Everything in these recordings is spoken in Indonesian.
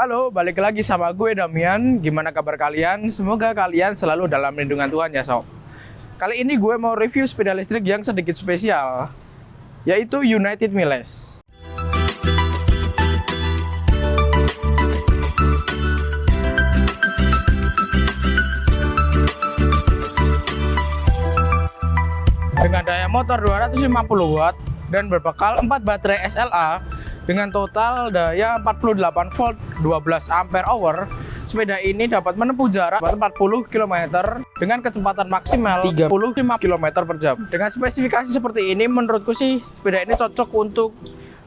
Halo, balik lagi sama gue Damian. Gimana kabar kalian? Semoga kalian selalu dalam lindungan Tuhan ya sob. Kali ini gue mau review sepeda listrik yang sedikit spesial, yaitu United Miles. Dengan daya motor 250 watt dan berbekal 4 baterai SLA dengan total daya 48 volt 12 ampere hour, sepeda ini dapat menempuh jarak 40 km dengan kecepatan maksimal 35 km per jam. Dengan spesifikasi seperti ini, menurutku sih sepeda ini cocok untuk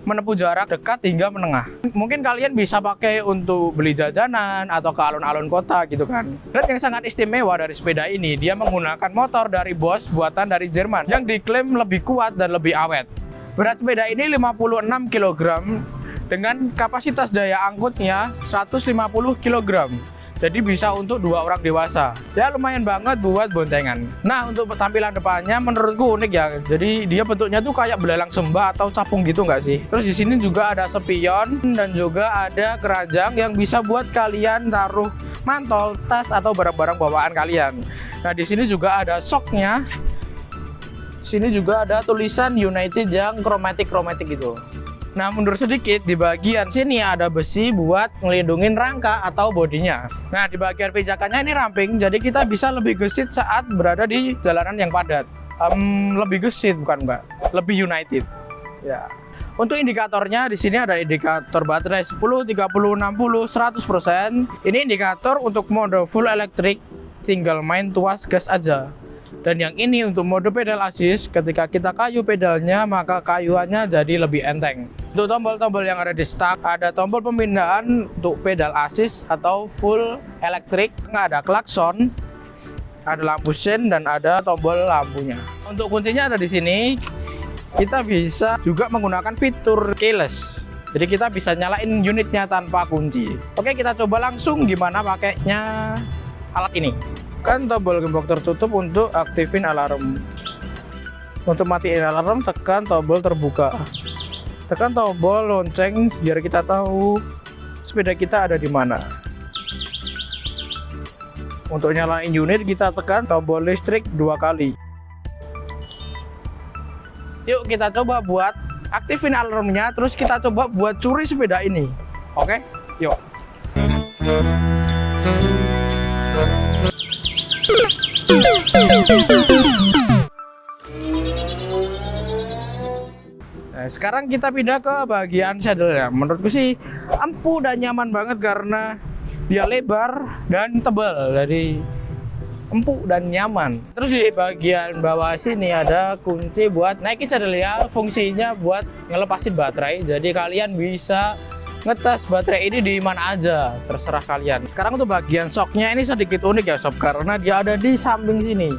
menempuh jarak dekat hingga menengah. Mungkin kalian bisa pakai untuk beli jajanan atau ke alun-alun kota gitu kan. Dan yang sangat istimewa dari sepeda ini, dia menggunakan motor dari Bosch buatan dari Jerman yang diklaim lebih kuat dan lebih awet. Berat sepeda ini 56 kg dengan kapasitas daya angkutnya 150 kg. Jadi bisa untuk 2 orang dewasa. Ya lumayan banget buat boncengan. Nah, untuk tampilan depannya menurutku unik ya. Jadi dia bentuknya tuh kayak belalang sembah atau capung gitu nggak sih? Terus di sini juga ada spion dan juga ada keranjang yang bisa buat kalian taruh mantol, tas atau barang-barang bawaan kalian. Nah, di sini juga ada shocknya. Sini juga ada tulisan United yang kromatik gitu. Nah, mundur sedikit, di bagian sini ada besi buat ngelindungin rangka atau bodinya. Nah, di bagian pijakannya ini ramping, jadi kita bisa lebih gesit saat berada di jalanan yang padat. Lebih gesit bukan mbak, lebih United. Ya. Untuk indikatornya di sini ada indikator baterai 10, 30, 60, 100%. Ini indikator untuk mode full electric, tinggal main tuas gas aja. Dan yang ini untuk mode pedal assist, ketika kita kayu pedalnya maka kayuannya jadi lebih enteng. Untuk tombol-tombol yang ada di stack, ada tombol pemindahan untuk pedal assist atau full electric, ada klakson, ada lampu sein dan ada tombol lampunya. Untuk kuncinya ada di sini. Kita bisa juga menggunakan fitur keyless. Jadi kita bisa nyalain unitnya tanpa kunci. Oke, kita coba langsung gimana pakainya alat ini. Tekan tombol gembok tertutup untuk aktifin alarm. Untuk matiin alarm, tekan tombol terbuka. Tekan tombol lonceng biar kita tahu sepeda kita ada di mana. Untuk nyalain unit, kita tekan tombol listrik 2 kali. Yuk kita coba buat aktifin alarmnya, terus kita coba buat curi sepeda ini. Oke, yuk. Nah, sekarang kita pindah ke bagian saddle-nya. Menurutku sih empuk dan nyaman banget karena dia lebar dan tebal. Jadi empuk dan nyaman. Terus di bagian bawah sini ada kunci buat naikin saddle ya. Fungsinya buat ngelepasin baterai. Jadi kalian bisa ngetes baterai ini di mana aja, terserah kalian. Sekarang untuk bagian shocknya ini sedikit unik ya sob, karena dia ada di samping sini.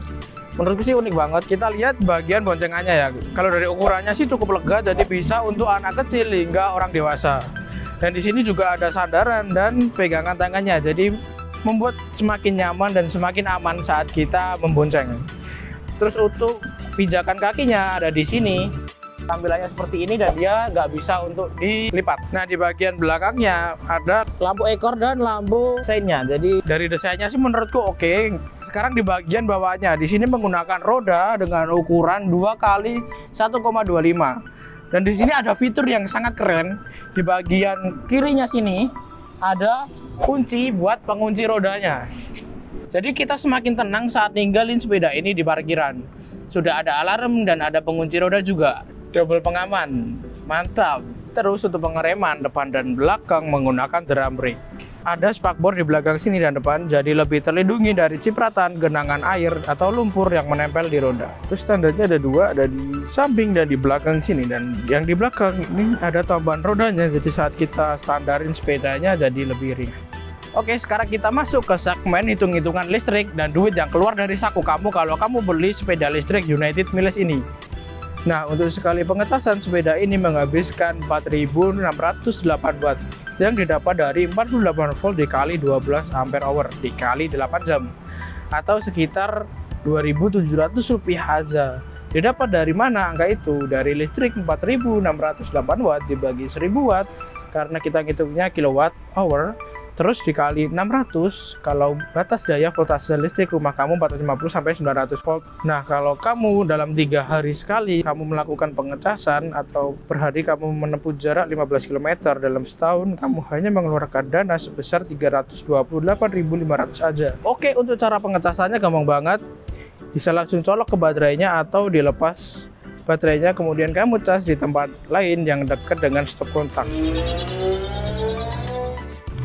Menurutku sih unik banget. Kita lihat bagian boncengannya ya. Kalau dari ukurannya sih cukup lega, jadi bisa untuk anak kecil hingga orang dewasa. Dan di sini juga ada sandaran dan pegangan tangannya, jadi membuat semakin nyaman dan semakin aman saat kita membonceng. Terus untuk pijakan kakinya ada di sini. Tampilannya seperti ini dan dia nggak bisa untuk dilipat. Nah, di bagian belakangnya ada lampu ekor dan lampu seinnya. Jadi dari desainnya sih menurutku oke. Sekarang di bagian bawahnya, di sini menggunakan roda dengan ukuran 2 kali 1,25. Dan di sini ada fitur yang sangat keren. Di bagian kirinya sini ada kunci buat pengunci rodanya. Jadi kita semakin tenang saat ninggalin sepeda ini di parkiran. Sudah ada alarm dan ada pengunci roda juga. Double pengaman, mantap. Terus untuk pengereman depan dan belakang menggunakan drum brake. Ada spakbor di belakang sini dan depan, jadi lebih terlindungi dari cipratan, genangan air atau lumpur yang menempel di roda. Terus standarnya ada 2, ada di samping dan di belakang sini. Dan yang di belakang ini ada tambahan rodanya, jadi saat kita standarin sepedanya jadi lebih ringan. Oke, sekarang kita masuk ke segmen hitung-hitungan listrik dan duit yang keluar dari saku kamu kalau kamu beli sepeda listrik United Miles ini. Nah, untuk sekali pengecasan sepeda ini menghabiskan 4.608 watt yang didapat dari 48 volt dikali 12 ampere hour dikali 8 jam atau sekitar 2.700 rupiah aja. Didapat dari mana angka itu? Dari listrik 4.608 watt dibagi 1000 watt karena kita ngitungnya kilowatt hour terus dikali 600 kalau batas daya voltase listrik rumah kamu 450 sampai 900 volt. Nah, kalau kamu dalam 3 hari sekali kamu melakukan pengecasan atau per hari kamu menempuh jarak 15 km dalam setahun, kamu hanya mengeluarkan dana sebesar 328.500 saja. Oke, untuk cara pengecasannya gampang banget. Bisa langsung colok ke baterainya atau dilepas baterainya, kemudian kamu cas di tempat lain yang dekat dengan stop kontak.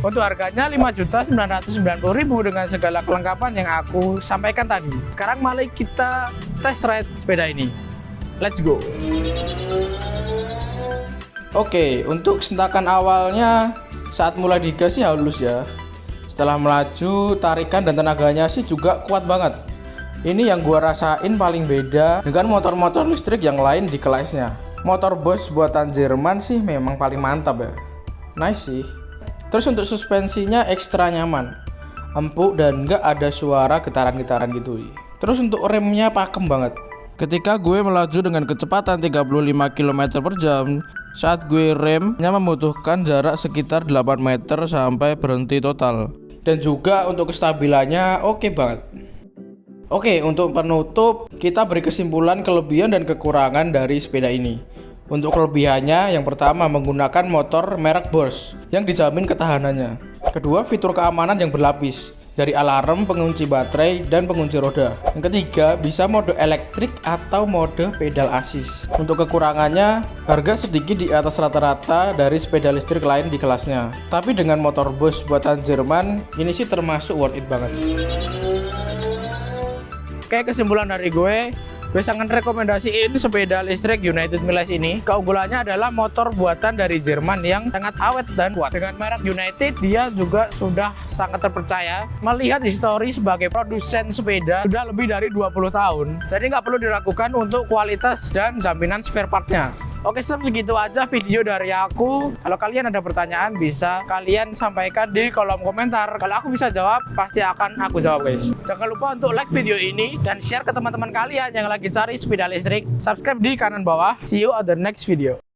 Untuk harganya 5.990.000 dengan segala kelengkapan yang aku sampaikan tadi. Sekarang mari kita test ride sepeda ini. Let's go. Oke, untuk sentakan awalnya saat mulai digas sih halus ya. Setelah melaju, tarikan dan tenaganya sih juga kuat banget. Ini yang gua rasain paling beda dengan motor-motor listrik yang lain di kelasnya. Motor Bosch buatan Jerman sih memang paling mantap ya. Nice sih. Terus untuk suspensinya ekstra nyaman, empuk dan nggak ada suara getaran-getaran gitu. Terus untuk remnya pakem banget. Ketika gue melaju dengan kecepatan 35 km per jam, saat gue remnya membutuhkan jarak sekitar 8 meter sampai berhenti total. Dan juga untuk kestabilannya oke banget. Oke, untuk penutup kita beri kesimpulan kelebihan dan kekurangan dari sepeda ini. Untuk kelebihannya, yang pertama menggunakan motor merek Bosch yang dijamin ketahanannya. Kedua, fitur keamanan yang berlapis dari alarm, pengunci baterai, dan pengunci roda. Yang ketiga, bisa mode elektrik atau mode pedal assist. Untuk kekurangannya, harga sedikit di atas rata-rata dari sepeda listrik lain di kelasnya. Tapi dengan motor Bosch buatan Jerman, ini sih termasuk worth it banget. Oke, kesimpulan dari gue sangat rekomendasiin sepeda listrik United Miles ini. Keunggulannya adalah motor buatan dari Jerman yang sangat awet dan kuat. Dengan merek United, dia juga sudah sangat terpercaya. Melihat histori sebagai produsen sepeda sudah lebih dari 20 tahun. Jadi nggak perlu diragukan untuk kualitas dan jaminan spare partnya. Oke, segitu aja video dari aku. Kalau kalian ada pertanyaan bisa kalian sampaikan di kolom komentar. Kalau aku bisa jawab, pasti akan aku jawab guys. Jangan lupa untuk like video ini dan share ke teman-teman kalian yang lagi cari sepeda listrik. Subscribe di kanan bawah. See you on the next video.